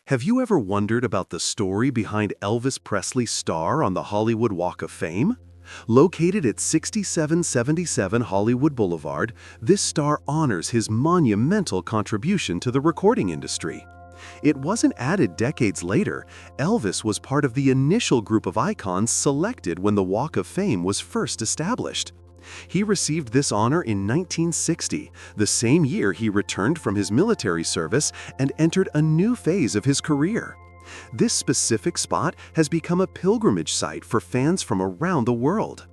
Have you ever wondered about the story behind Elvis Presley's star on the Hollywood Walk of Fame? Located at 6777 Hollywood Boulevard, this star honors his monumental contribution to the recording industry. It wasn't added decades later. Elvis was part of the initial group of icons selected when the Walk of Fame was first established. He received this honor in 1960, the same year he returned from his military service and entered a new phase of his career. This specific spot has become a pilgrimage site for fans from around the world.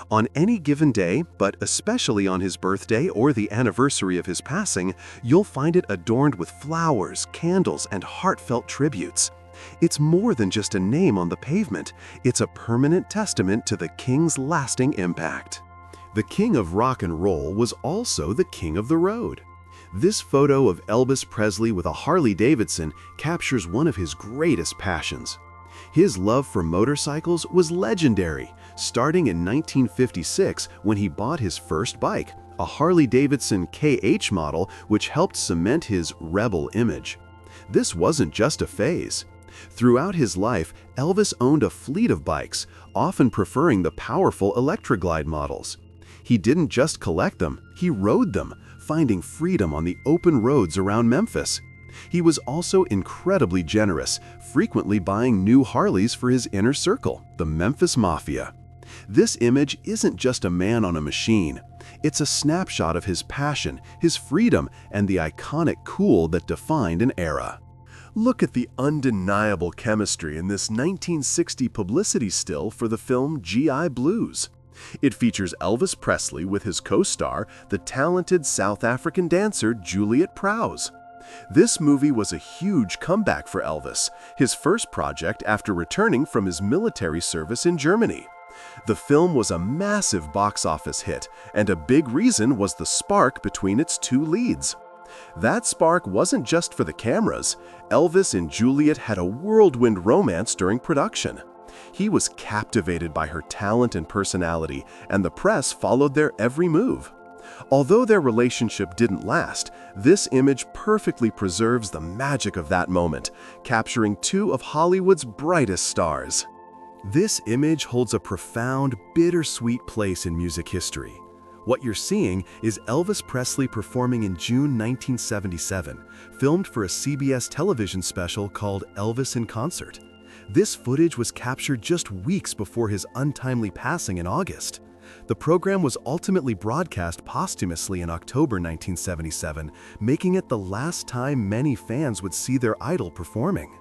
On any given day, but especially on his birthday or the anniversary of his passing, you'll find it adorned with flowers, candles, and heartfelt tributes. It's more than just a name on the pavement. It's a permanent testament to the King's lasting impact. The King of Rock and Roll was also the King of the Road. This photo of Elvis Presley with a Harley-Davidson captures one of his greatest passions. His love for motorcycles was legendary, starting in 1956 when he bought his first bike, a Harley-Davidson KH model, which helped cement his rebel image. This wasn't just a phase. Throughout his life, Elvis owned a fleet of bikes, often preferring the powerful Electroglide models. He didn't just collect them, he rode them, finding freedom on the open roads around Memphis. He was also incredibly generous, frequently buying new Harleys for his inner circle, the Memphis Mafia. This image isn't just a man on a machine. It's a snapshot of his passion, his freedom, and the iconic cool that defined an era. Look at the undeniable chemistry in this 1960 publicity still for the film GI Blues. It features Elvis Presley with his co-star, the talented South African dancer Juliet Prowse. This movie was a huge comeback for Elvis, his first project after returning from his military service in Germany. The film was a massive box office hit, and a big reason was the spark between its two leads. That spark wasn't just for the cameras. Elvis and Juliet had a whirlwind romance during production. He was captivated by her talent and personality, and the press followed their every move. Although their relationship didn't last, this image perfectly preserves the magic of that moment, capturing two of Hollywood's brightest stars. This image holds a profound, bittersweet place in music history. What you're seeing is Elvis Presley performing in June 1977, filmed for a CBS television special called Elvis in Concert. This footage was captured just weeks before his untimely passing in August. The program was ultimately broadcast posthumously in October 1977, making it the last time many fans would see their idol performing.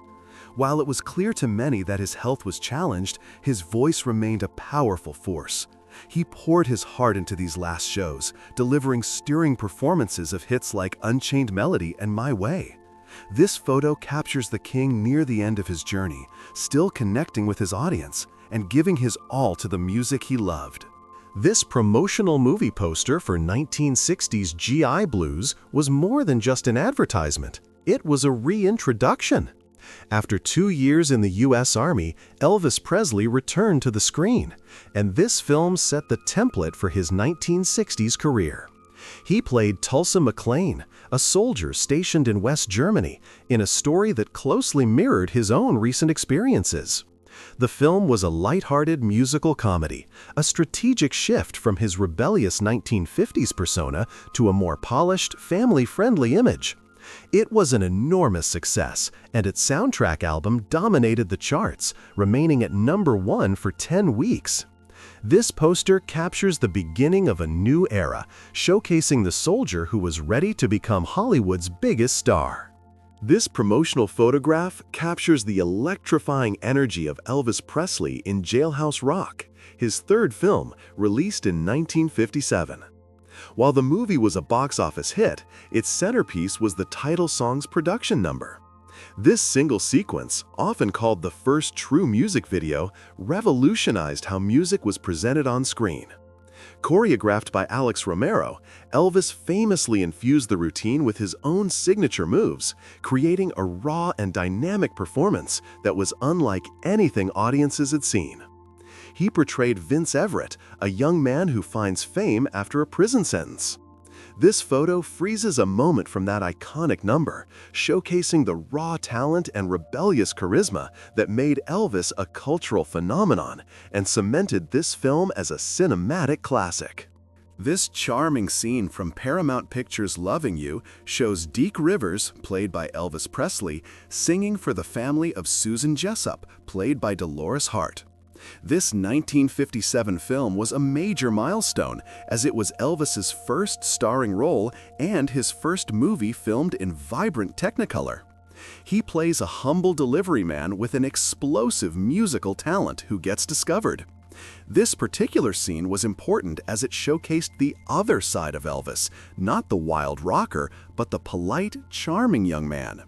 While it was clear to many that his health was challenged, his voice remained a powerful force. He poured his heart into these last shows, delivering stirring performances of hits like Unchained Melody and My Way. This photo captures the King near the end of his journey, still connecting with his audience and giving his all to the music he loved. This promotional movie poster for 1960s GI Blues was more than just an advertisement. It was a reintroduction. After 2 years in the U.S. Army, Elvis Presley returned to the screen, and this film set the template for his 1960s career. He played Tulsa McLean, a soldier stationed in West Germany, in a story that closely mirrored his own recent experiences. The film was a lighthearted musical comedy, a strategic shift from his rebellious 1950s persona to a more polished, family-friendly image. It was an enormous success, and its soundtrack album dominated the charts, remaining at #1 for 10 weeks. This poster captures the beginning of a new era, showcasing the soldier who was ready to become Hollywood's biggest star. This promotional photograph captures the electrifying energy of Elvis Presley in Jailhouse Rock, his third film, released in 1957. While the movie was a box office hit, its centerpiece was the title song's production number. This single sequence, often called the first true music video, revolutionized how music was presented on screen. Choreographed by Alex Romero, Elvis famously infused the routine with his own signature moves, creating a raw and dynamic performance that was unlike anything audiences had seen. He portrayed Vince Everett, a young man who finds fame after a prison sentence. This photo freezes a moment from that iconic number, showcasing the raw talent and rebellious charisma that made Elvis a cultural phenomenon and cemented this film as a cinematic classic. This charming scene from Paramount Pictures' Loving You shows Deke Rivers, played by Elvis Presley, singing for the family of Susan Jessup, played by Dolores Hart. This 1957 film was a major milestone, as it was Elvis's first starring role and his first movie filmed in vibrant Technicolor. He plays a humble delivery man with an explosive musical talent who gets discovered. This particular scene was important as it showcased the other side of Elvis, not the wild rocker, but the polite, charming young man.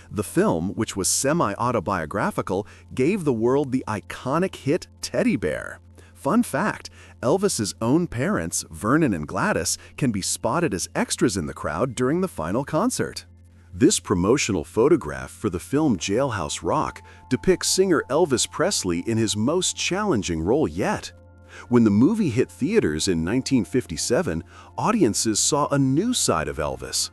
The film, which was semi-autobiographical, gave the world the iconic hit Teddy Bear. Fun fact, Elvis's own parents, Vernon and Gladys, can be spotted as extras in the crowd during the final concert. This promotional photograph for the film Jailhouse Rock depicts singer Elvis Presley in his most challenging role yet. When the movie hit theaters in 1957, audiences saw a new side of Elvis.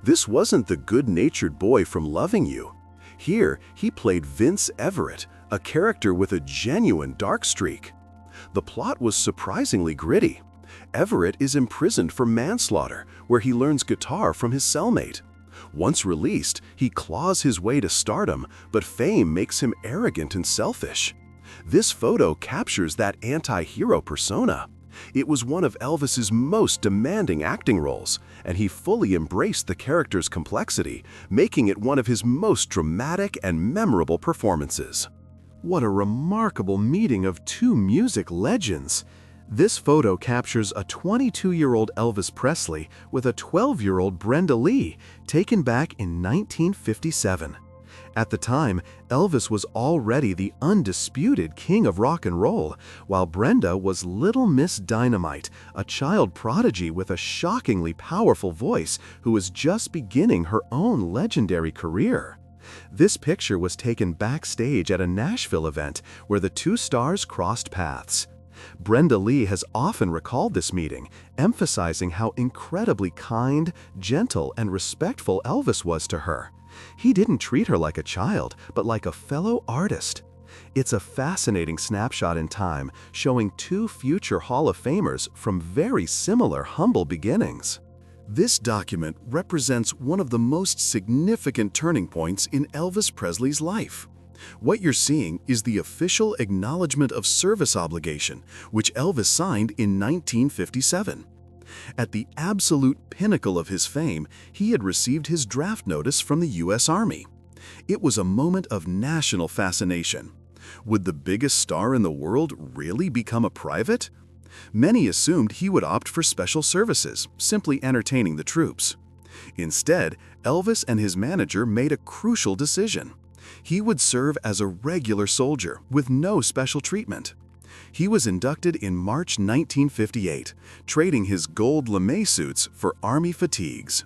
This wasn't the good-natured boy from Loving You. Here, he played Vince Everett, a character with a genuine dark streak. The plot was surprisingly gritty. Everett is imprisoned for manslaughter, where he learns guitar from his cellmate. Once released, he claws his way to stardom, but fame makes him arrogant and selfish. This photo captures that anti-hero persona. It was one of Elvis's most demanding acting roles, and he fully embraced the character's complexity, making it one of his most dramatic and memorable performances. What a remarkable meeting of two music legends! This photo captures a 22-year-old Elvis Presley with a 12-year-old Brenda Lee, taken back in 1957. At the time, Elvis was already the undisputed king of rock and roll, while Brenda was Little Miss Dynamite, a child prodigy with a shockingly powerful voice who was just beginning her own legendary career. This picture was taken backstage at a Nashville event where the two stars crossed paths. Brenda Lee has often recalled this meeting, emphasizing how incredibly kind, gentle, and respectful Elvis was to her. He didn't treat her like a child, but like a fellow artist. It's a fascinating snapshot in time, showing two future Hall of Famers from very similar humble beginnings. This document represents one of the most significant turning points in Elvis Presley's life. What you're seeing is the official acknowledgement of service obligation, which Elvis signed in 1957. At the absolute pinnacle of his fame, he had received his draft notice from the U.S. Army. It was a moment of national fascination. Would the biggest star in the world really become a private? Many assumed he would opt for special services, simply entertaining the troops. Instead, Elvis and his manager made a crucial decision. He would serve as a regular soldier with no special treatment. He was inducted in March 1958, trading his gold lame suits for Army fatigues.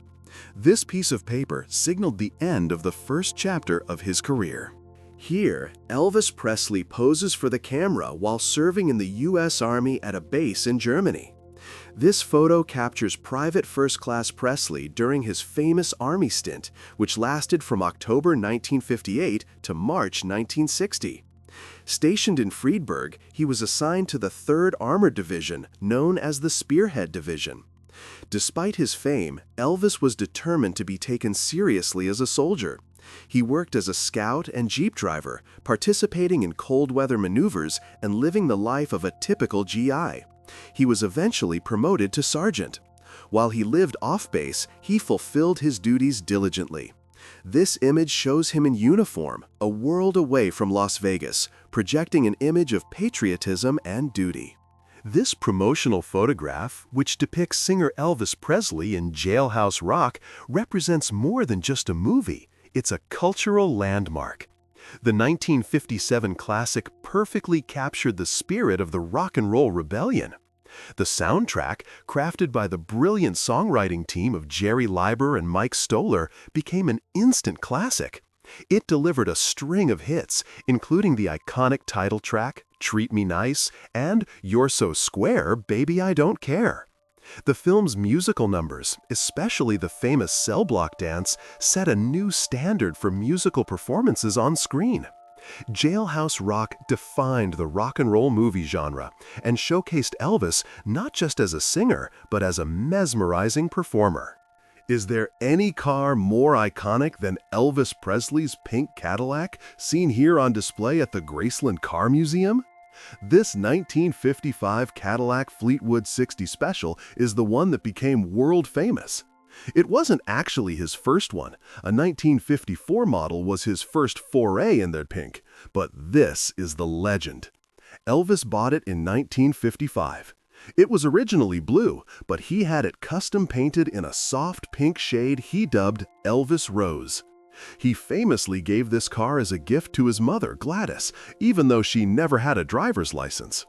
This piece of paper signaled the end of the first chapter of his career. Here, Elvis Presley poses for the camera while serving in the U.S. Army at a base in Germany. This photo captures Private First Class Presley during his famous Army stint, which lasted from October 1958 to March 1960. Stationed in Friedberg, he was assigned to the 3rd Armored Division, known as the Spearhead Division. Despite his fame, Elvis was determined to be taken seriously as a soldier. He worked as a scout and jeep driver, participating in cold weather maneuvers and living the life of a typical GI. He was eventually promoted to sergeant. While he lived off base, he fulfilled his duties diligently. This image shows him in uniform, a world away from Las Vegas, projecting an image of patriotism and duty. This promotional photograph, which depicts singer Elvis Presley in Jailhouse Rock, represents more than just a movie. It's a cultural landmark. The 1957 classic perfectly captured the spirit of the rock and roll rebellion. The soundtrack, crafted by the brilliant songwriting team of Jerry Leiber and Mike Stoller, became an instant classic. It delivered a string of hits, including the iconic title track, Treat Me Nice, and You're So Square, Baby I Don't Care. The film's musical numbers, especially the famous cell block dance, set a new standard for musical performances on screen. Jailhouse Rock defined the rock and roll movie genre and showcased Elvis not just as a singer, but as a mesmerizing performer. Is there any car more iconic than Elvis Presley's pink Cadillac, seen here on display at the Graceland Car Museum? This 1955 Cadillac Fleetwood 60 Special is the one that became world famous. It wasn't actually his first one. A 1954 model was his first foray in the pink, but this is the legend. Elvis bought it in 1955. It was originally blue, but he had it custom painted in a soft pink shade he dubbed Elvis Rose. He famously gave this car as a gift to his mother, Gladys, even though she never had a driver's license.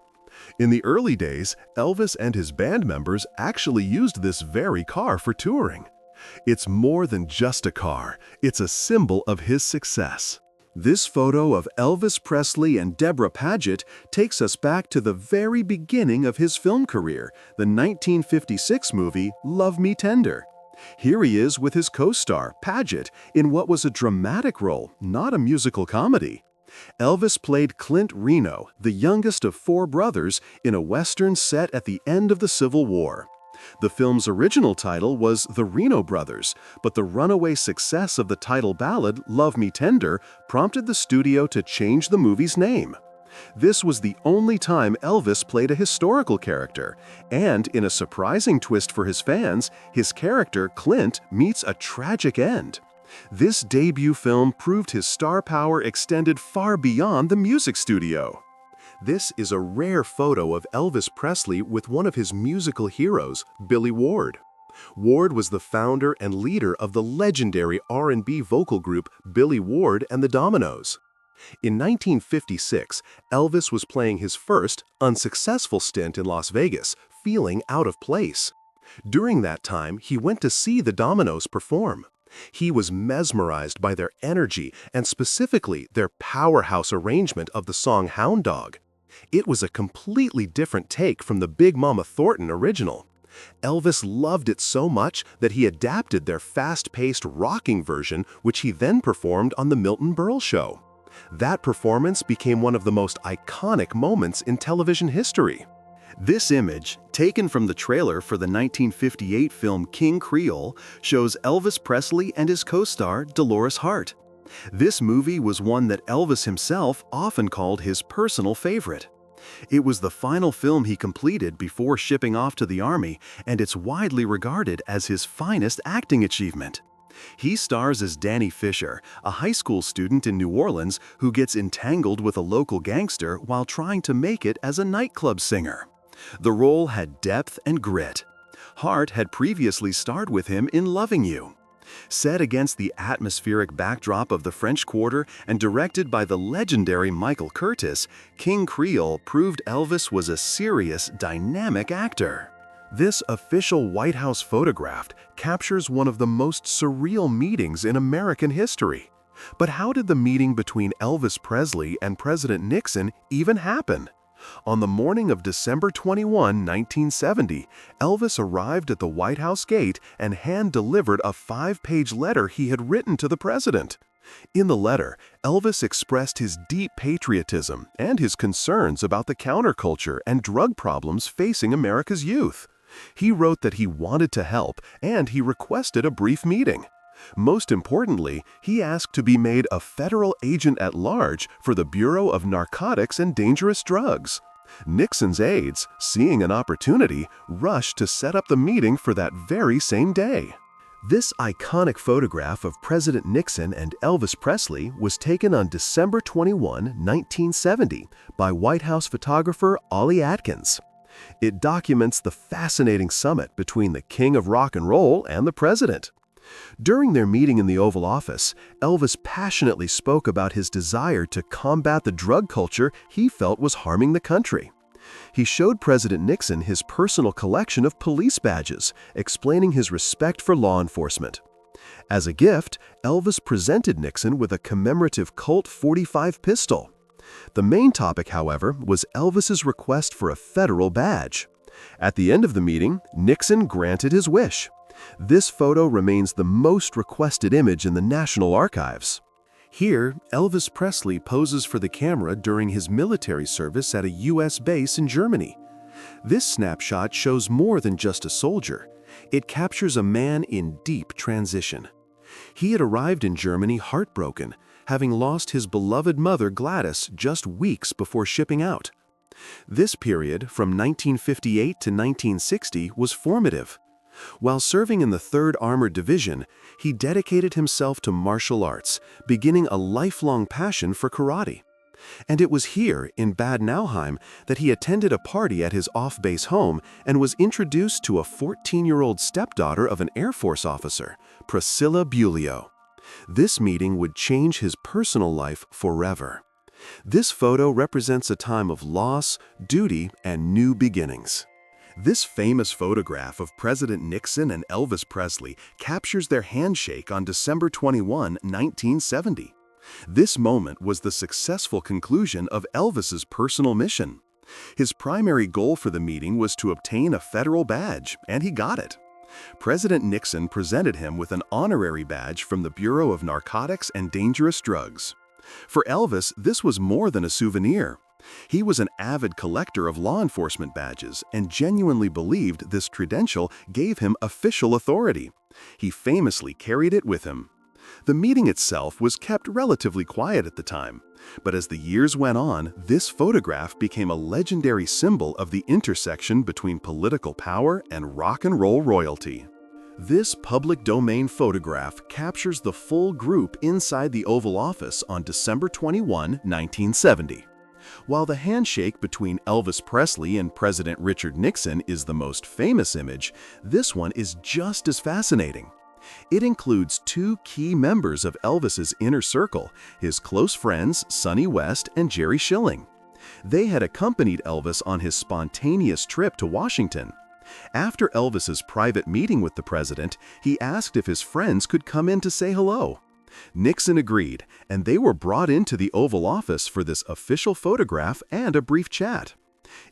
In the early days, Elvis and his band members actually used this very car for touring. It's more than just a car, it's a symbol of his success. This photo of Elvis Presley and Deborah Paget takes us back to the very beginning of his film career, the 1956 movie Love Me Tender. Here he is with his co-star, Paget, in what was a dramatic role, not a musical comedy. Elvis played Clint Reno, the youngest of 4 brothers, in a Western set at the end of the Civil War. The film's original title was The Reno Brothers, but the runaway success of the title ballad, Love Me Tender, prompted the studio to change the movie's name. This was the only time Elvis played a historical character, and in a surprising twist for his fans, his character, Clint, meets a tragic end. This debut film proved his star power extended far beyond the music studio. This is a rare photo of Elvis Presley with one of his musical heroes, Billy Ward. Ward was the founder and leader of the legendary R&B vocal group Billy Ward and the Dominoes. In 1956, Elvis was playing his first, unsuccessful stint in Las Vegas, feeling out of place. During that time, he went to see the Dominoes perform. He was mesmerized by their energy and specifically their powerhouse arrangement of the song Hound Dog. It was a completely different take from the Big Mama Thornton original. Elvis loved it so much that he adapted their fast-paced rocking version, which he then performed on the Milton Berle Show. That performance became one of the most iconic moments in television history. This image, taken from the trailer for the 1958 film King Creole, shows Elvis Presley and his co-star Dolores Hart. This movie was one that Elvis himself often called his personal favorite. It was the final film he completed before shipping off to the Army, and it's widely regarded as his finest acting achievement. He stars as Danny Fisher, a high school student in New Orleans who gets entangled with a local gangster while trying to make it as a nightclub singer. The role had depth and grit. Hart had previously starred with him in Loving You. Set against the atmospheric backdrop of the French Quarter and directed by the legendary Michael Curtiz, King Creole proved Elvis was a serious, dynamic actor. This official White House photograph captures one of the most surreal meetings in American history. But how did the meeting between Elvis Presley and President Nixon even happen? On the morning of December 21, 1970, Elvis arrived at the White House gate and hand-delivered a 5-page letter he had written to the president. In the letter, Elvis expressed his deep patriotism and his concerns about the counterculture and drug problems facing America's youth. He wrote that he wanted to help and he requested a brief meeting. Most importantly, he asked to be made a federal agent at large for the Bureau of Narcotics and Dangerous Drugs. Nixon's aides, seeing an opportunity, rushed to set up the meeting for that very same day. This iconic photograph of President Nixon and Elvis Presley was taken on December 21, 1970, by White House photographer Ollie Atkins. It documents the fascinating summit between the king of rock and roll and the president. During their meeting in the Oval Office, Elvis passionately spoke about his desire to combat the drug culture he felt was harming the country. He showed President Nixon his personal collection of police badges, explaining his respect for law enforcement. As a gift, Elvis presented Nixon with a commemorative Colt .45 pistol. The main topic, however, was Elvis's request for a federal badge. At the end of the meeting, Nixon granted his wish. This photo remains the most requested image in the National Archives. Here, Elvis Presley poses for the camera during his military service at a U.S. base in Germany. This snapshot shows more than just a soldier. It captures a man in deep transition. He had arrived in Germany heartbroken, having lost his beloved mother Gladys just weeks before shipping out. This period, from 1958 to 1960, was formative. While serving in the 3rd Armored Division, he dedicated himself to martial arts, beginning a lifelong passion for karate. And it was here, in Bad Nauheim, that he attended a party at his off-base home and was introduced to a 14-year-old stepdaughter of an Air Force officer, Priscilla Bulio. This meeting would change his personal life forever. This photo represents a time of loss, duty, and new beginnings. This famous photograph of President Nixon and Elvis Presley captures their handshake on December 21, 1970. This moment was the successful conclusion of Elvis's personal mission. His primary goal for the meeting was to obtain a federal badge, and he got it. President Nixon presented him with an honorary badge from the Bureau of Narcotics and Dangerous Drugs. For Elvis, this was more than a souvenir. He was an avid collector of law enforcement badges and genuinely believed this credential gave him official authority. He famously carried it with him. The meeting itself was kept relatively quiet at the time, but as the years went on, this photograph became a legendary symbol of the intersection between political power and rock and roll royalty. This public domain photograph captures the full group inside the Oval Office on December 21, 1970. While the handshake between Elvis Presley and President Richard Nixon is the most famous image, this one is just as fascinating. It includes 2 key members of Elvis's inner circle, his close friends Sonny West and Jerry Schilling. They had accompanied Elvis on his spontaneous trip to Washington. After Elvis's private meeting with the president, he asked if his friends could come in to say hello. Nixon agreed, and they were brought into the Oval Office for this official photograph and a brief chat.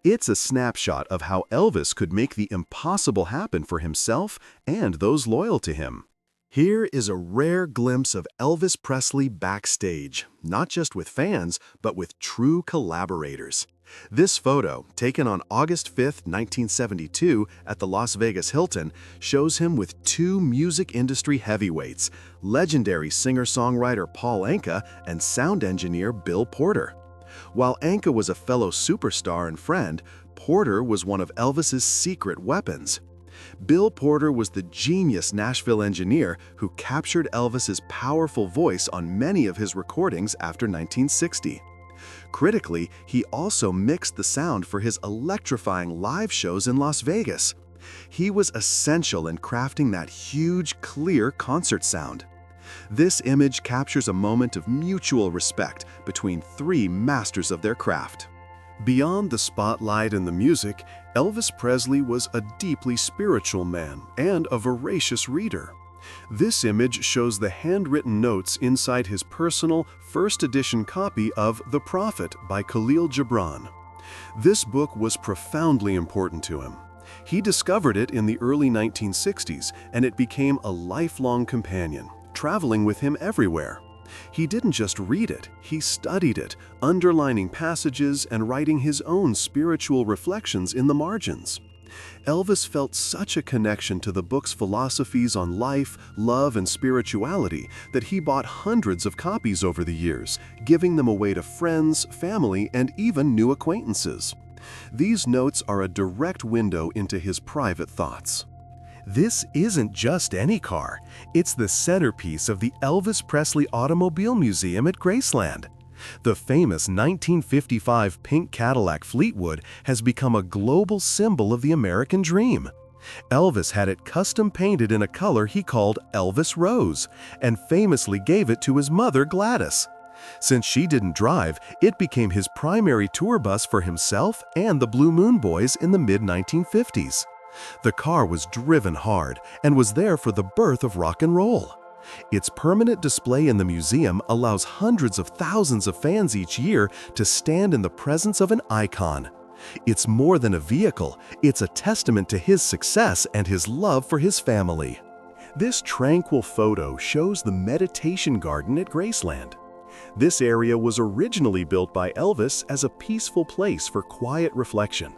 It's a snapshot of how Elvis could make the impossible happen for himself and those loyal to him. Here is a rare glimpse of Elvis Presley backstage, not just with fans, but with true collaborators. This photo, taken on August 5, 1972 at the Las Vegas Hilton, shows him with 2 music industry heavyweights, legendary singer-songwriter Paul Anka and sound engineer Bill Porter. While Anka was a fellow superstar and friend, Porter was one of Elvis's secret weapons. Bill Porter was the genius Nashville engineer who captured Elvis's powerful voice on many of his recordings after 1960. Critically, he also mixed the sound for his electrifying live shows in Las Vegas. He was essential in crafting that huge, clear concert sound. This image captures a moment of mutual respect between 3 masters of their craft. Beyond the spotlight and the music, Elvis Presley was a deeply spiritual man and a voracious reader. This image shows the handwritten notes inside his personal first edition copy of The Prophet by Khalil Gibran. This book was profoundly important to him. He discovered it in the early 1960s, and it became a lifelong companion, traveling with him everywhere. He didn't just read it, he studied it, underlining passages and writing his own spiritual reflections in the margins. Elvis felt such a connection to the book's philosophies on life, love, and spirituality that he bought hundreds of copies over the years, giving them away to friends, family, and even new acquaintances. These notes are a direct window into his private thoughts. This isn't just any car, it's the centerpiece of the Elvis Presley Automobile Museum at Graceland. The famous 1955 pink Cadillac Fleetwood has become a global symbol of the American dream. Elvis had it custom painted in a color he called Elvis Rose, and famously gave it to his mother Gladys. Since she didn't drive, it became his primary tour bus for himself and the Blue Moon Boys in the mid-1950s. The car was driven hard and was there for the birth of rock and roll. Its permanent display in the museum allows hundreds of thousands of fans each year to stand in the presence of an icon. It's more than a vehicle, it's a testament to his success and his love for his family. This tranquil photo shows the meditation garden at Graceland. This area was originally built by Elvis as a peaceful place for quiet reflection.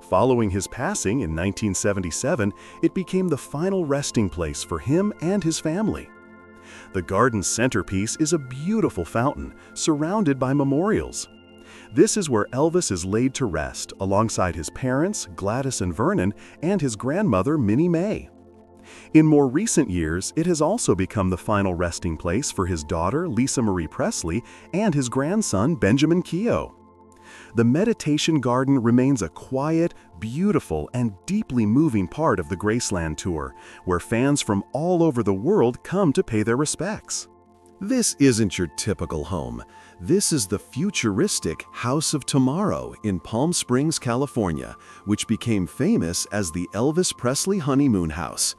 Following his passing in 1977, it became the final resting place for him and his family. The garden's centerpiece is a beautiful fountain surrounded by memorials. This is where Elvis is laid to rest alongside his parents, Gladys and Vernon, and his grandmother, Minnie Mae. In more recent years, it has also become the final resting place for his daughter, Lisa Marie Presley, and his grandson, Benjamin Keough. The meditation garden remains a quiet, beautiful, and deeply moving part of the Graceland tour, where fans from all over the world come to pay their respects. This isn't your typical home. This is the futuristic House of Tomorrow in Palm Springs, California, which became famous as the Elvis Presley Honeymoon House.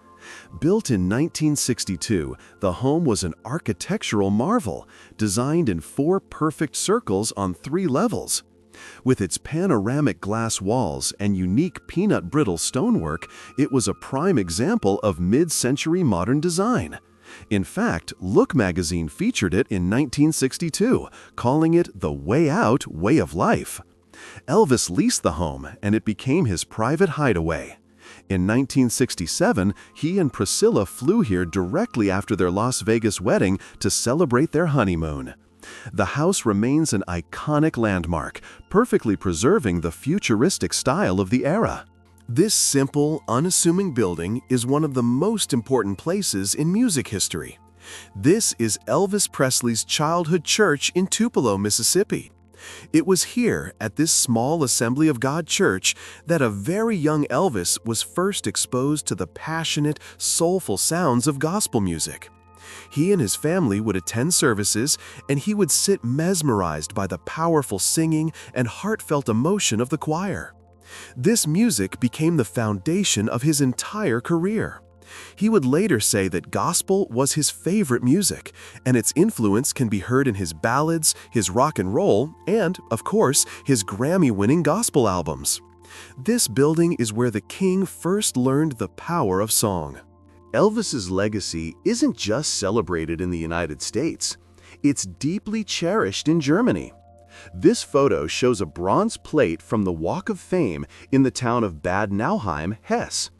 Built in 1962, the home was an architectural marvel, designed in 4 perfect circles on 3 levels. With its panoramic glass walls and unique peanut-brittle stonework, it was a prime example of mid-century modern design. In fact, Look magazine featured it in 1962, calling it the way out way of life. Elvis leased the home, and it became his private hideaway. In 1967, he and Priscilla flew here directly after their Las Vegas wedding to celebrate their honeymoon. The house remains an iconic landmark, perfectly preserving the futuristic style of the era. This simple, unassuming building is one of the most important places in music history. This is Elvis Presley's childhood church in Tupelo, Mississippi. It was here, at this small Assembly of God church, that a very young Elvis was first exposed to the passionate, soulful sounds of gospel music. He and his family would attend services, and he would sit mesmerized by the powerful singing and heartfelt emotion of the choir. This music became the foundation of his entire career. He would later say that gospel was his favorite music, and its influence can be heard in his ballads, his rock and roll, and, of course, his Grammy-winning gospel albums. This building is where the king first learned the power of song. Elvis's legacy isn't just celebrated in the United States. It's deeply cherished in Germany. This photo shows a bronze plate from the Walk of Fame in the town of Bad Nauheim, Hesse.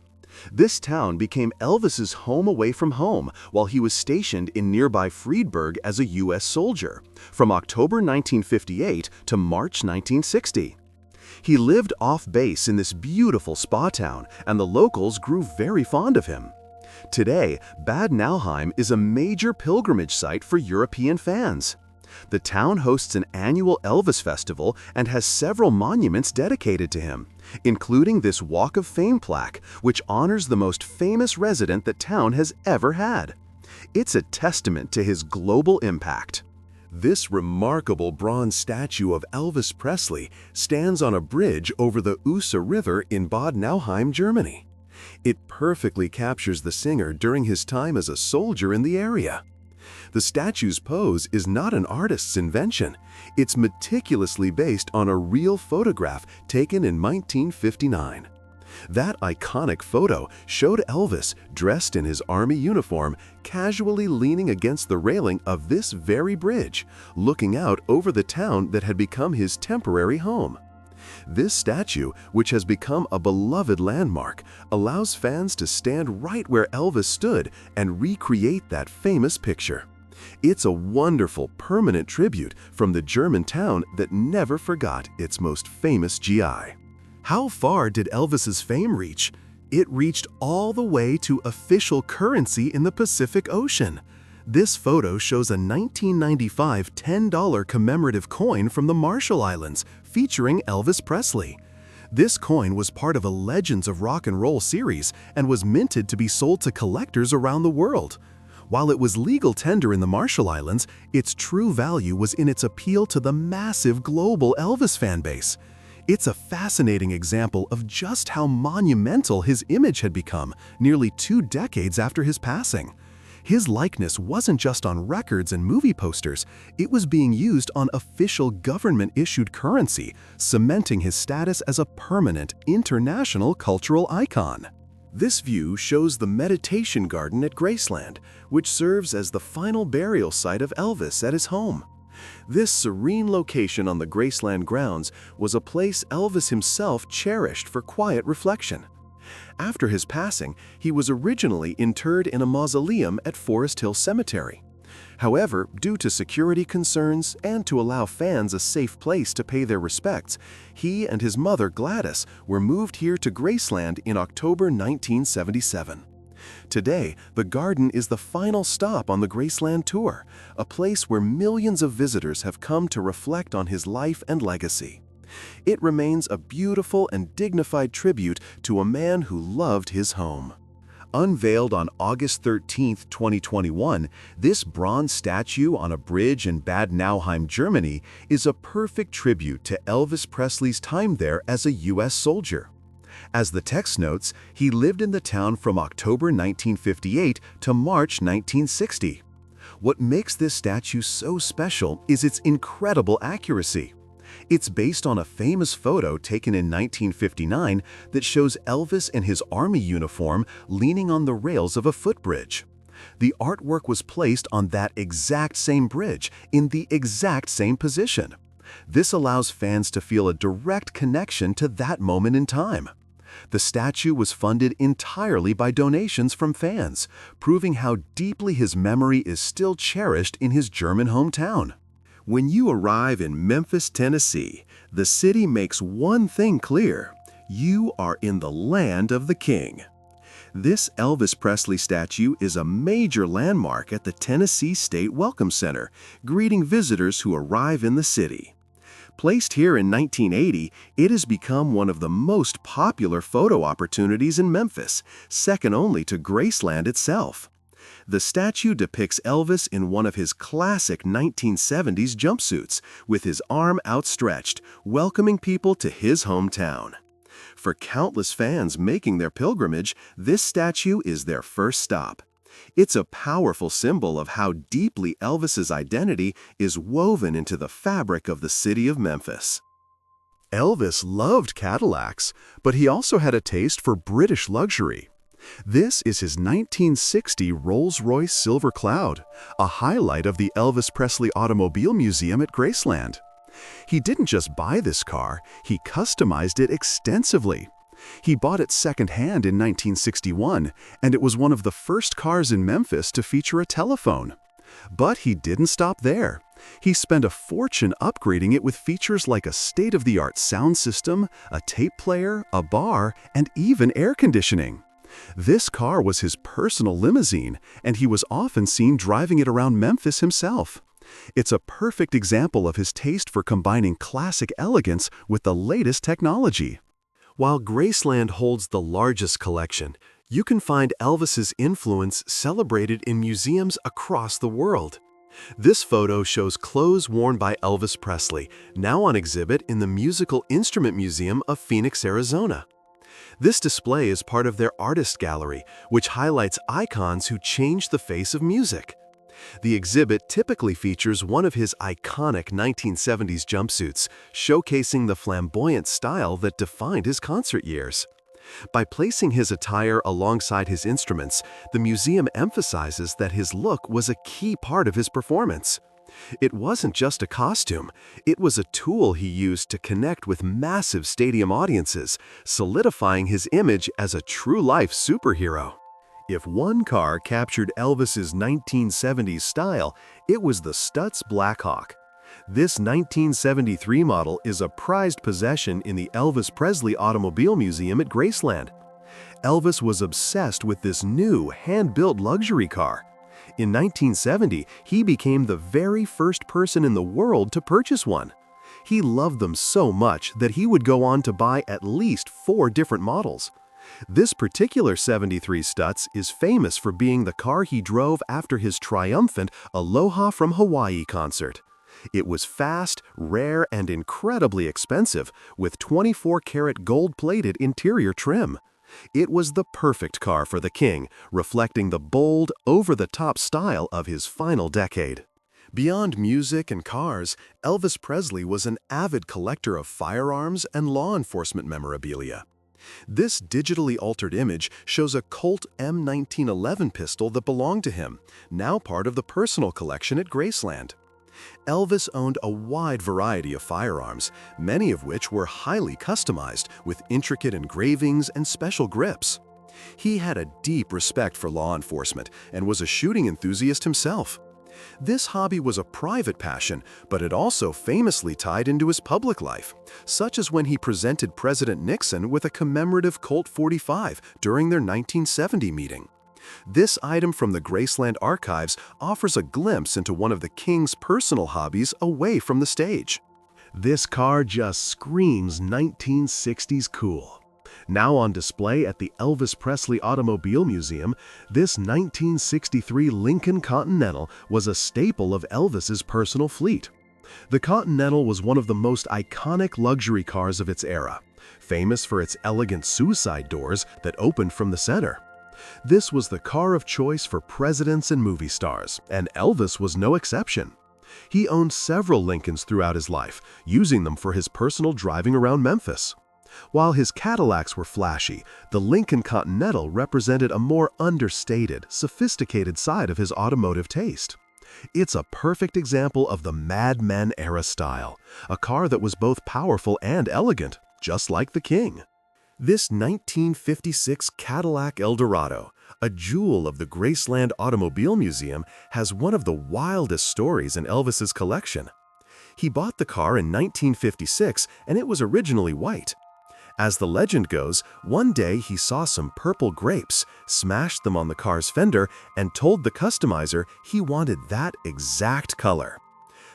This town became Elvis's home away from home while he was stationed in nearby Friedberg as a U.S. soldier, from October 1958 to March 1960. He lived off base in this beautiful spa town, and the locals grew very fond of him. Today, Bad Nauheim is a major pilgrimage site for European fans. The town hosts an annual Elvis festival and has several monuments dedicated to him, including this Walk of Fame plaque, which honors the most famous resident the town has ever had. It's a testament to his global impact. This remarkable bronze statue of Elvis Presley stands on a bridge over the Usa River in Bad Nauheim, Germany. It perfectly captures the singer during his time as a soldier in the area. The statue's pose is not an artist's invention. It's meticulously based on a real photograph taken in 1959. That iconic photo showed Elvis, dressed in his army uniform, casually leaning against the railing of this very bridge, looking out over the town that had become his temporary home. This statue, which has become a beloved landmark, allows fans to stand right where Elvis stood and recreate that famous picture. It's a wonderful, permanent tribute from the German town that never forgot its most famous GI. How far did Elvis's fame reach? It reached all the way to official currency in the Pacific Ocean. This photo shows a 1995 $10 commemorative coin from the Marshall Islands featuring Elvis Presley. This coin was part of a Legends of Rock and Roll series and was minted to be sold to collectors around the world. While it was legal tender in the Marshall Islands, its true value was in its appeal to the massive global Elvis fan base. It's a fascinating example of just how monumental his image had become nearly 2 decades after his passing. His likeness wasn't just on records and movie posters, it was being used on official government-issued currency, cementing his status as a permanent international cultural icon. This view shows the meditation garden at Graceland, which serves as the final burial site of Elvis at his home. This serene location on the Graceland grounds was a place Elvis himself cherished for quiet reflection. After his passing, he was originally interred in a mausoleum at Forest Hill Cemetery. However, due to security concerns and to allow fans a safe place to pay their respects, he and his mother Gladys were moved here to Graceland in October 1977. Today, the garden is the final stop on the Graceland tour, a place where millions of visitors have come to reflect on his life and legacy. It remains a beautiful and dignified tribute to a man who loved his home. Unveiled on August 13, 2021, this bronze statue on a bridge in Bad Nauheim, Germany, is a perfect tribute to Elvis Presley's time there as a U.S. soldier. As the text notes, he lived in the town from October 1958 to March 1960. What makes this statue so special is its incredible accuracy. It's based on a famous photo taken in 1959 that shows Elvis in his army uniform leaning on the rails of a footbridge. The artwork was placed on that exact same bridge, in the exact same position. This allows fans to feel a direct connection to that moment in time. The statue was funded entirely by donations from fans, proving how deeply his memory is still cherished in his German hometown. When you arrive in Memphis, Tennessee, the city makes one thing clear: you are in the land of the king. This Elvis Presley statue is a major landmark at the Tennessee State Welcome Center, greeting visitors who arrive in the city. Placed here in 1980, it has become one of the most popular photo opportunities in Memphis, second only to Graceland itself. The statue depicts Elvis in one of his classic 1970s jumpsuits, with his arm outstretched, welcoming people to his hometown. For countless fans making their pilgrimage, this statue is their first stop. It's a powerful symbol of how deeply Elvis's identity is woven into the fabric of the city of Memphis. Elvis loved Cadillacs, but he also had a taste for British luxury. This is his 1960 Rolls-Royce Silver Cloud, a highlight of the Elvis Presley Automobile Museum at Graceland. He didn't just buy this car, he customized it extensively. He bought it secondhand in 1961, and it was one of the first cars in Memphis to feature a telephone. But he didn't stop there. He spent a fortune upgrading it with features like a state-of-the-art sound system, a tape player, a bar, and even air conditioning. This car was his personal limousine, and he was often seen driving it around Memphis himself. It's a perfect example of his taste for combining classic elegance with the latest technology. While Graceland holds the largest collection, you can find Elvis's influence celebrated in museums across the world. This photo shows clothes worn by Elvis Presley, now on exhibit in the Musical Instrument Museum of Phoenix, Arizona. This display is part of their artist gallery, which highlights icons who changed the face of music. The exhibit typically features one of his iconic 1970s jumpsuits, showcasing the flamboyant style that defined his concert years. By placing his attire alongside his instruments, the museum emphasizes that his look was a key part of his performance. It wasn't just a costume, it was a tool he used to connect with massive stadium audiences, solidifying his image as a true-life superhero. If one car captured Elvis's 1970s style, it was the Stutz Blackhawk. This 1973 model is a prized possession in the Elvis Presley Automobile Museum at Graceland. Elvis was obsessed with this new, hand-built luxury car. In 1970, he became the very first person in the world to purchase one. He loved them so much that he would go on to buy at least 4 different models. This particular 73 Stutz is famous for being the car he drove after his triumphant Aloha from Hawaii concert. It was fast, rare, and incredibly expensive, with 24-karat gold-plated interior trim. It was the perfect car for the king, reflecting the bold, over-the-top style of his final decade. Beyond music and cars, Elvis Presley was an avid collector of firearms and law enforcement memorabilia. This digitally altered image shows a Colt M1911 pistol that belonged to him, now part of the personal collection at Graceland. Elvis owned a wide variety of firearms, many of which were highly customized with intricate engravings and special grips. He had a deep respect for law enforcement and was a shooting enthusiast himself. This hobby was a private passion, but it also famously tied into his public life, such as when he presented President Nixon with a commemorative Colt 45 during their 1970 meeting. This item from the Graceland archives offers a glimpse into one of the king's personal hobbies away from the stage. This car just screams 1960s cool. Now on display at the Elvis Presley Automobile Museum, this 1963 Lincoln Continental was a staple of Elvis's personal fleet. The Continental was one of the most iconic luxury cars of its era, famous for its elegant suicide doors that opened from the center. This was the car of choice for presidents and movie stars, and Elvis was no exception. He owned several Lincolns throughout his life, using them for his personal driving around Memphis. While his Cadillacs were flashy, the Lincoln Continental represented a more understated, sophisticated side of his automotive taste. It's a perfect example of the Mad Men era style, a car that was both powerful and elegant, just like the king. This 1956 Cadillac Eldorado, a jewel of the Graceland Automobile Museum, has one of the wildest stories in Elvis's collection. He bought the car in 1956 and it was originally white. As the legend goes, one day he saw some purple grapes, smashed them on the car's fender, and told the customizer he wanted that exact color.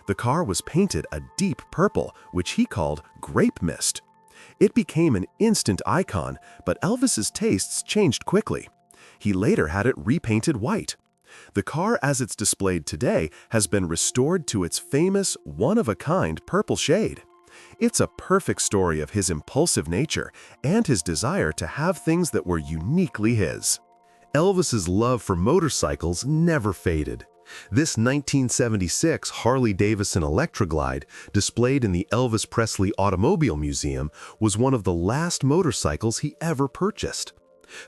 The car was painted a deep purple, which he called grape mist. It became an instant icon, but Elvis's tastes changed quickly. He later had it repainted white. The car as it's displayed today has been restored to its famous, one-of-a-kind purple shade. It's a perfect story of his impulsive nature and his desire to have things that were uniquely his. Elvis's love for motorcycles never faded. This 1976 Harley-Davidson Electroglide, displayed in the Elvis Presley Automobile Museum, was one of the last motorcycles he ever purchased.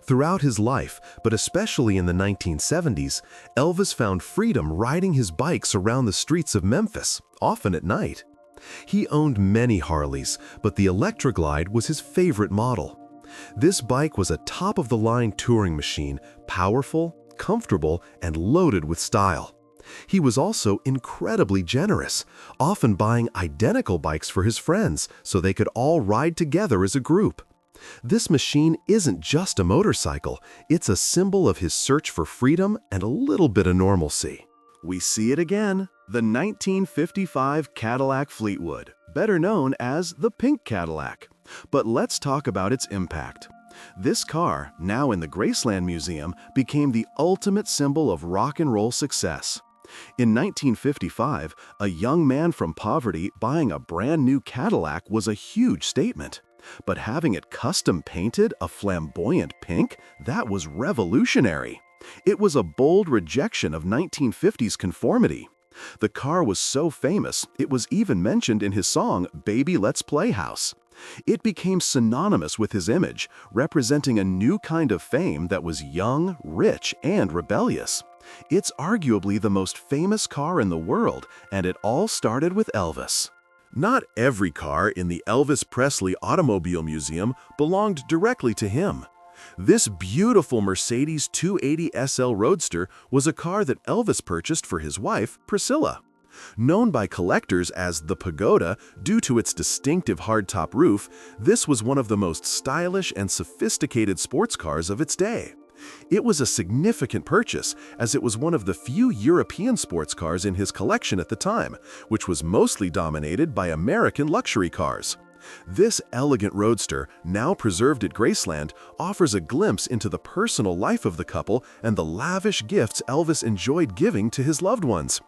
Throughout his life, but especially in the 1970s, Elvis found freedom riding his bikes around the streets of Memphis, often at night. He owned many Harleys, but the Electroglide was his favorite model. This bike was a top-of-the-line touring machine, powerful, comfortable, and loaded with style. He was also incredibly generous, often buying identical bikes for his friends so they could all ride together as a group. This machine isn't just a motorcycle, it's a symbol of his search for freedom and a little bit of normalcy. We see it again, the 1955 Cadillac Fleetwood, better known as the Pink Cadillac. But let's talk about its impact. This car, now in the Graceland Museum, became the ultimate symbol of rock and roll success. In 1955, a young man from poverty buying a brand new Cadillac was a huge statement. But having it custom painted a flamboyant pink, that was revolutionary. It was a bold rejection of 1950s conformity. The car was so famous, it was even mentioned in his song, "Baby Let's Play House." It became synonymous with his image, representing a new kind of fame that was young, rich, and rebellious. It's arguably the most famous car in the world, and it all started with Elvis. Not every car in the Elvis Presley Automobile Museum belonged directly to him. This beautiful Mercedes 280 SL Roadster was a car that Elvis purchased for his wife, Priscilla. Known by collectors as the Pagoda due to its distinctive hardtop roof, this was one of the most stylish and sophisticated sports cars of its day. It was a significant purchase, as it was one of the few European sports cars in his collection at the time, which was mostly dominated by American luxury cars. This elegant roadster, now preserved at Graceland, offers a glimpse into the personal life of the couple and the lavish gifts Elvis enjoyed giving to his loved ones.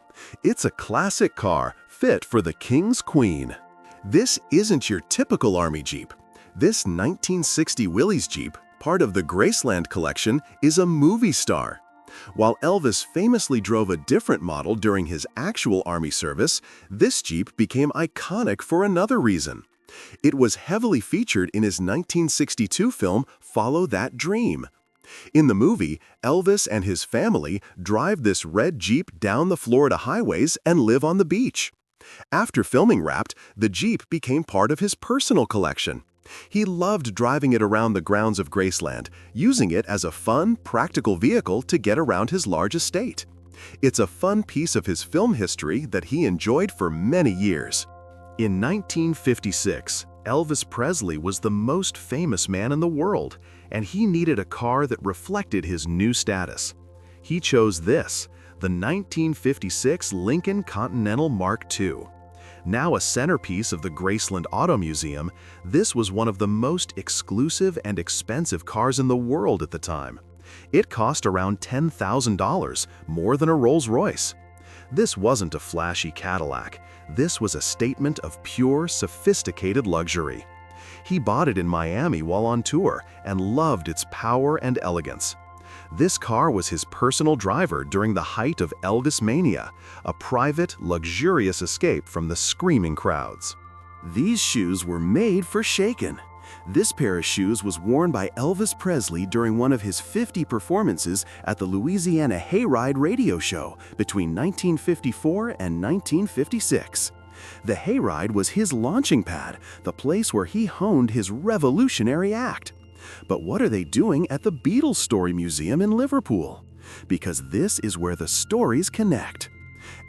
It's a classic car, fit for the king's queen. This isn't your typical Army Jeep. This 1960 Willys Jeep, Part of the Graceland collection is a movie star. While Elvis famously drove a different model during his actual Army service, this Jeep became iconic for another reason. It was heavily featured in his 1962 film Follow That Dream. In the movie, Elvis and his family drive this red Jeep down the Florida highways and live on the beach. After filming wrapped, the Jeep became part of his personal collection. He loved driving it around the grounds of Graceland, using it as a fun, practical vehicle to get around his large estate. It's a fun piece of his film history that he enjoyed for many years. In 1956, Elvis Presley was the most famous man in the world, and he needed a car that reflected his new status. He chose this, the 1956 Lincoln Continental Mark II. Now a centerpiece of the Graceland Auto Museum, this was one of the most exclusive and expensive cars in the world at the time. It cost around $10,000, more than a Rolls-Royce. This wasn't a flashy Cadillac. This was a statement of pure, sophisticated luxury. He bought it in Miami while on tour and loved its power and elegance. This car was his personal driver during the height of Elvis mania, a private, luxurious escape from the screaming crowds. These shoes were made for shakin'. This pair of shoes was worn by Elvis Presley during one of his 50 performances at the Louisiana Hayride radio show between 1954 and 1956. The Hayride was his launching pad, the place where he honed his revolutionary act. But what are they doing at the Beatles Story Museum in Liverpool? Because this is where the stories connect.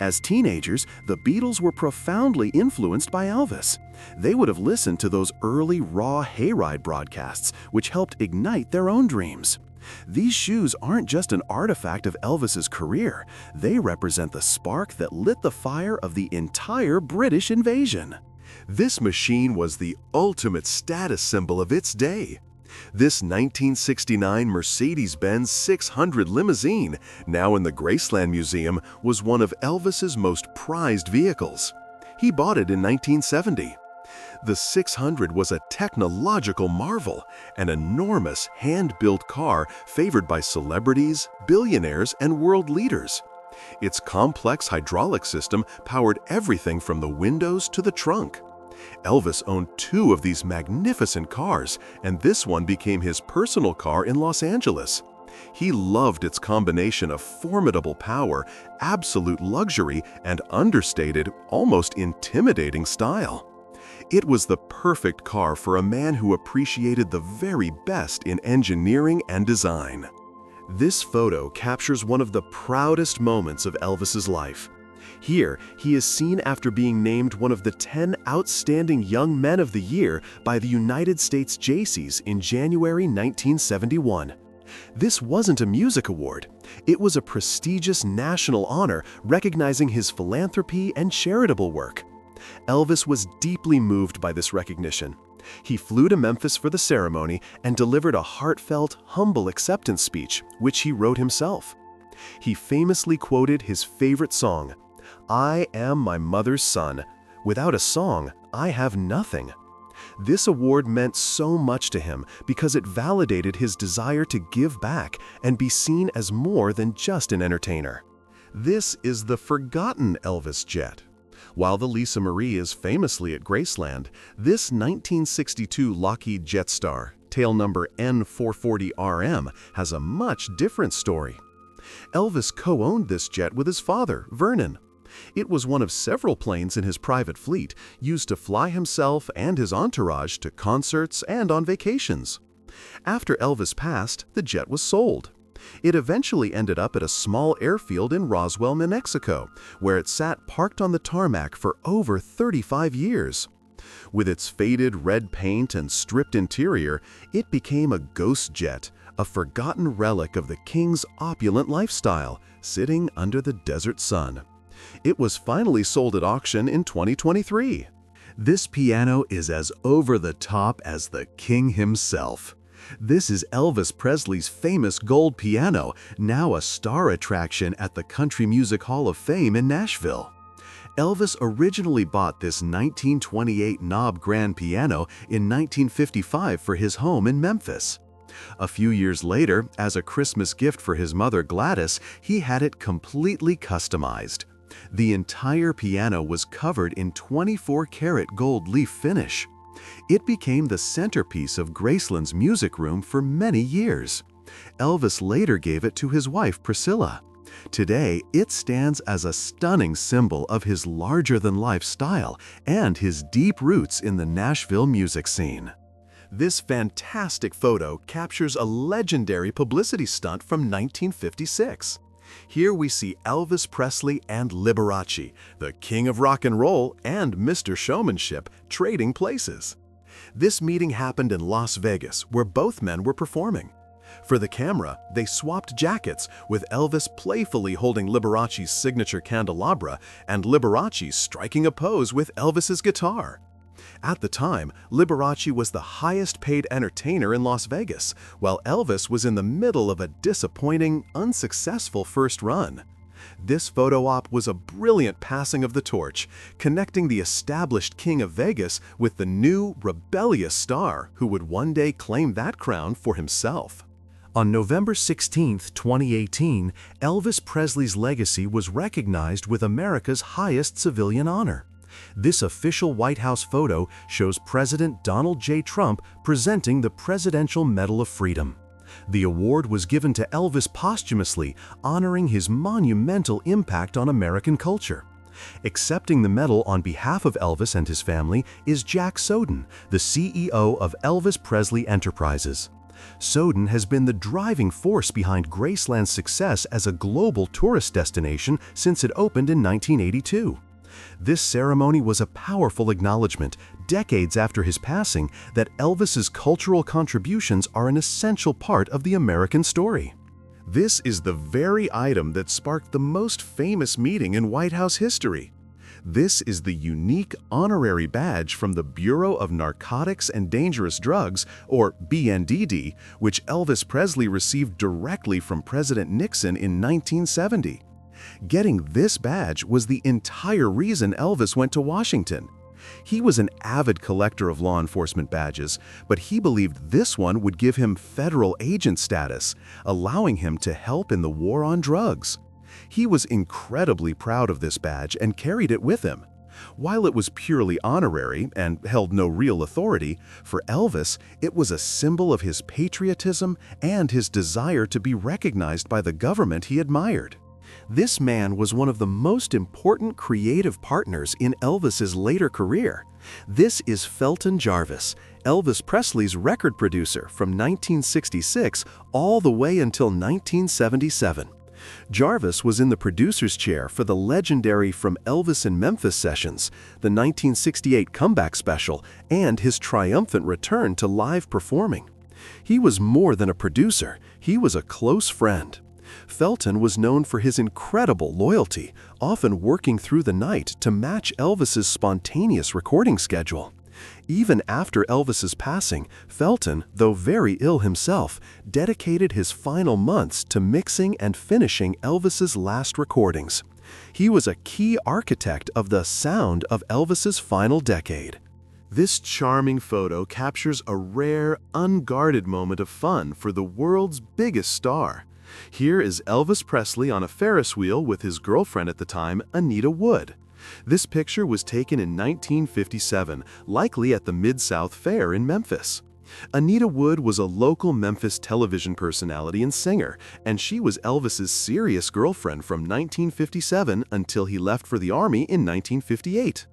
As teenagers, the Beatles were profoundly influenced by Elvis. They would have listened to those early raw Hayride broadcasts, which helped ignite their own dreams. These shoes aren't just an artifact of Elvis's career, they represent the spark that lit the fire of the entire British invasion. This machine was the ultimate status symbol of its day. This 1969 Mercedes-Benz 600 limousine, now in the Graceland Museum, was one of Elvis's most prized vehicles. He bought it in 1970. The 600 was a technological marvel, an enormous hand-built car favored by celebrities, billionaires, and world leaders. Its complex hydraulic system powered everything from the windows to the trunk. Elvis owned 2 of these magnificent cars, and this one became his personal car in Los Angeles. He loved its combination of formidable power, absolute luxury, and understated, almost intimidating style. It was the perfect car for a man who appreciated the very best in engineering and design. This photo captures one of the proudest moments of Elvis's life. Here, he is seen after being named one of the 10 Outstanding Young Men of the Year by the United States Jaycees in January 1971. This wasn't a music award. It was a prestigious national honor recognizing his philanthropy and charitable work. Elvis was deeply moved by this recognition. He flew to Memphis for the ceremony and delivered a heartfelt, humble acceptance speech, which he wrote himself. He famously quoted his favorite song, "I am my mother's son. Without a song, I have nothing." This award meant so much to him because it validated his desire to give back and be seen as more than just an entertainer. This is the forgotten Elvis jet. While the Lisa Marie is famously at Graceland, this 1962 Lockheed Jetstar, tail number N440RM, has a much different story. Elvis co-owned this jet with his father, Vernon. It was one of several planes in his private fleet used to fly himself and his entourage to concerts and on vacations. After Elvis passed, the jet was sold. It eventually ended up at a small airfield in Roswell, New Mexico, where it sat parked on the tarmac for over 35 years. With its faded red paint and stripped interior, it became a ghost jet, a forgotten relic of the king's opulent lifestyle, sitting under the desert sun. It was finally sold at auction in 2023. This piano is as over the top as the king himself. This is Elvis Presley's famous gold piano, now a star attraction at the Country Music Hall of Fame in Nashville. Elvis originally bought this 1928 knob grand piano in 1955 for his home in Memphis. A few years later, as a Christmas gift for his mother Gladys, he had it completely customized. The entire piano was covered in 24-karat gold leaf finish. It became the centerpiece of Graceland's music room for many years. Elvis later gave it to his wife Priscilla. Today, it stands as a stunning symbol of his larger-than-life style and his deep roots in the Nashville music scene. This fantastic photo captures a legendary publicity stunt from 1956. Here we see Elvis Presley and Liberace, the king of rock and roll and Mr. Showmanship, trading places. This meeting happened in Las Vegas, where both men were performing. For the camera, they swapped jackets, with Elvis playfully holding Liberace's signature candelabra and Liberace striking a pose with Elvis's guitar. At the time, Liberace was the highest-paid entertainer in Las Vegas, while Elvis was in the middle of a disappointing, unsuccessful first run. This photo op was a brilliant passing of the torch, connecting the established king of Vegas with the new, rebellious star who would one day claim that crown for himself. On November 16, 2018, Elvis Presley's legacy was recognized with America's highest civilian honor. This official White House photo shows President Donald J. Trump presenting the Presidential Medal of Freedom. The award was given to Elvis posthumously, honoring his monumental impact on American culture. Accepting the medal on behalf of Elvis and his family is Jack Soden, the CEO of Elvis Presley Enterprises. Soden has been the driving force behind Graceland's success as a global tourist destination since it opened in 1982. This ceremony was a powerful acknowledgement, decades after his passing, that Elvis's cultural contributions are an essential part of the American story. This is the very item that sparked the most famous meeting in White House history. This is the unique honorary badge from the Bureau of Narcotics and Dangerous Drugs, or BNDD, which Elvis Presley received directly from President Nixon in 1970. Getting this badge was the entire reason Elvis went to Washington. He was an avid collector of law enforcement badges, but he believed this one would give him federal agent status, allowing him to help in the war on drugs. He was incredibly proud of this badge and carried it with him. While it was purely honorary and held no real authority, for Elvis, it was a symbol of his patriotism and his desire to be recognized by the government he admired. This man was one of the most important creative partners in Elvis's later career. This is Felton Jarvis, Elvis Presley's record producer from 1966 all the way until 1977. Jarvis was in the producer's chair for the legendary From Elvis and Memphis sessions, the 1968 comeback special, and his triumphant return to live performing. He was more than a producer, he was a close friend. Felton was known for his incredible loyalty, often working through the night to match Elvis's spontaneous recording schedule. Even after Elvis's passing, Felton, though very ill himself, dedicated his final months to mixing and finishing Elvis's last recordings. He was a key architect of the sound of Elvis's final decade. This charming photo captures a rare, unguarded moment of fun for the world's biggest star. Here is Elvis Presley on a Ferris wheel with his girlfriend at the time, Anita Wood. This picture was taken in 1957, likely at the Mid-South Fair in Memphis. Anita Wood was a local Memphis television personality and singer, and she was Elvis's serious girlfriend from 1957 until he left for the Army in 1958.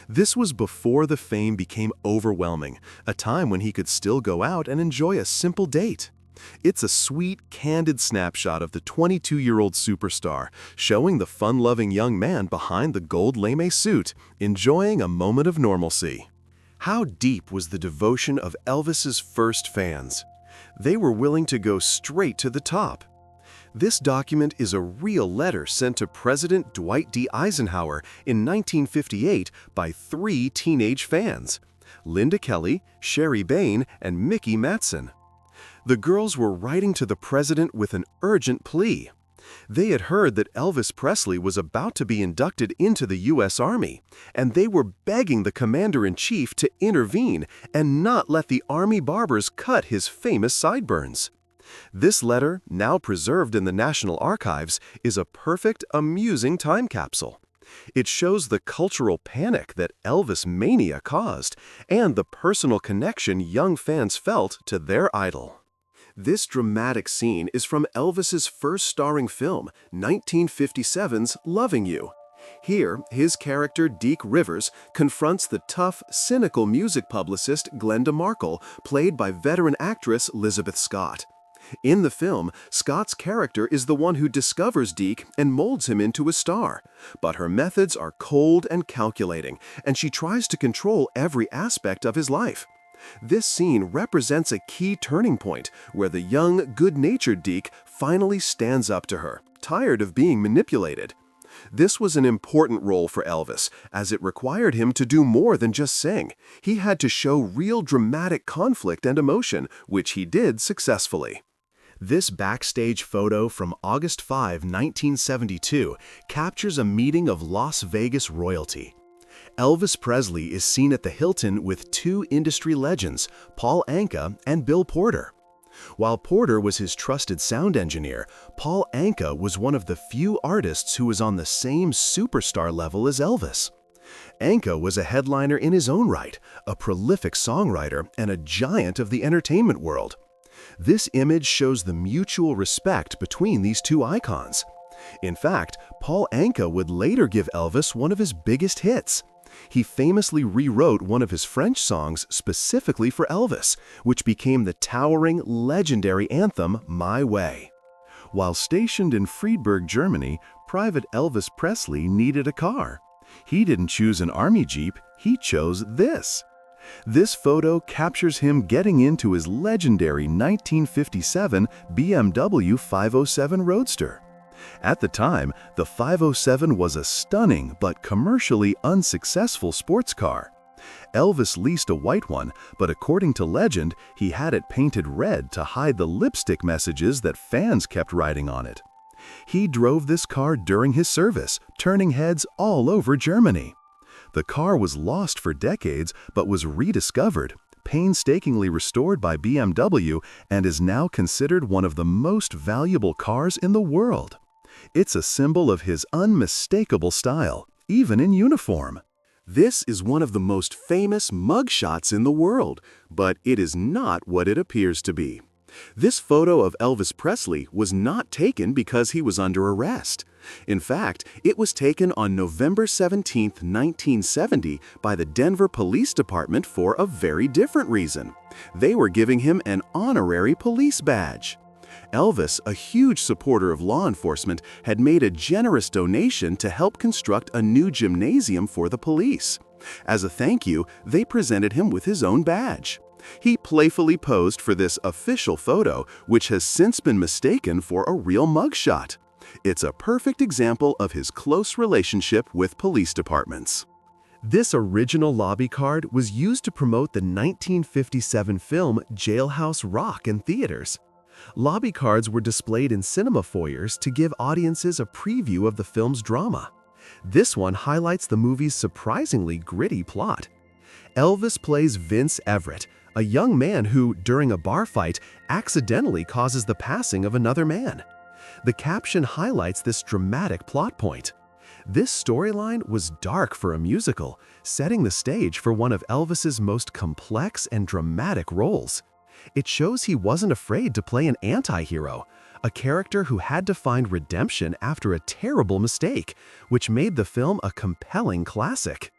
This was before the fame became overwhelming, a time when he could still go out and enjoy a simple date. It's a sweet, candid snapshot of the 22-year-old superstar, showing the fun-loving young man behind the gold lame suit, enjoying a moment of normalcy. How deep was the devotion of Elvis's first fans? They were willing to go straight to the top. This document is a real letter sent to President Dwight D. Eisenhower in 1958 by 3 teenage fans: Linda Kelly, Sherry Bain, and Mickey Matson. The girls were writing to the president with an urgent plea. They had heard that Elvis Presley was about to be inducted into the U.S. Army, and they were begging the commander-in-chief to intervene and not let the Army barbers cut his famous sideburns. This letter, now preserved in the National Archives, is a perfect, amusing time capsule. It shows the cultural panic that Elvis mania caused and the personal connection young fans felt to their idol. This dramatic scene is from Elvis's first starring film, 1957's Loving You. Here, his character Deke Rivers confronts the tough, cynical music publicist Glenda Markle, played by veteran actress Elizabeth Scott. In the film, Scott's character is the one who discovers Deke and molds him into a star, but her methods are cold and calculating, and she tries to control every aspect of his life. This scene represents a key turning point where the young, good-natured Deke finally stands up to her, tired of being manipulated. This was an important role for Elvis, as it required him to do more than just sing. He had to show real dramatic conflict and emotion, which he did successfully. This backstage photo from August 5, 1972, captures a meeting of Las Vegas royalty. Elvis Presley is seen at the Hilton with two industry legends, Paul Anka and Bill Porter. While Porter was his trusted sound engineer, Paul Anka was one of the few artists who was on the same superstar level as Elvis. Anka was a headliner in his own right, a prolific songwriter, and a giant of the entertainment world. This image shows the mutual respect between these two icons. In fact, Paul Anka would later give Elvis one of his biggest hits. He famously rewrote one of his French songs specifically for Elvis, which became the towering, legendary anthem, My Way. While stationed in Friedberg, Germany, Private Elvis Presley needed a car. He didn't choose an army jeep, he chose this. This photo captures him getting into his legendary 1957 BMW 507 Roadster. At the time, the 507 was a stunning but commercially unsuccessful sports car. Elvis leased a white one, but according to legend, he had it painted red to hide the lipstick messages that fans kept writing on it. He drove this car during his service, turning heads all over Germany. The car was lost for decades but was rediscovered, painstakingly restored by BMW, and is now considered one of the most valuable cars in the world. It's a symbol of his unmistakable style, even in uniform. This is one of the most famous mugshots in the world, but it is not what it appears to be. This photo of Elvis Presley was not taken because he was under arrest. In fact, it was taken on November 17, 1970 by the Denver Police Department for a very different reason. They were giving him an honorary police badge. Elvis, a huge supporter of law enforcement, had made a generous donation to help construct a new gymnasium for the police. As a thank you, they presented him with his own badge. He playfully posed for this official photo, which has since been mistaken for a real mugshot. It's a perfect example of his close relationship with police departments. This original lobby card was used to promote the 1957 film Jailhouse Rock in theaters. Lobby cards were displayed in cinema foyers to give audiences a preview of the film's drama. This one highlights the movie's surprisingly gritty plot. Elvis plays Vince Everett, a young man who, during a bar fight, accidentally causes the passing of another man. The caption highlights this dramatic plot point. This storyline was dark for a musical, setting the stage for one of Elvis's most complex and dramatic roles. It shows he wasn't afraid to play an anti-hero, a character who had to find redemption after a terrible mistake, which made the film a compelling classic.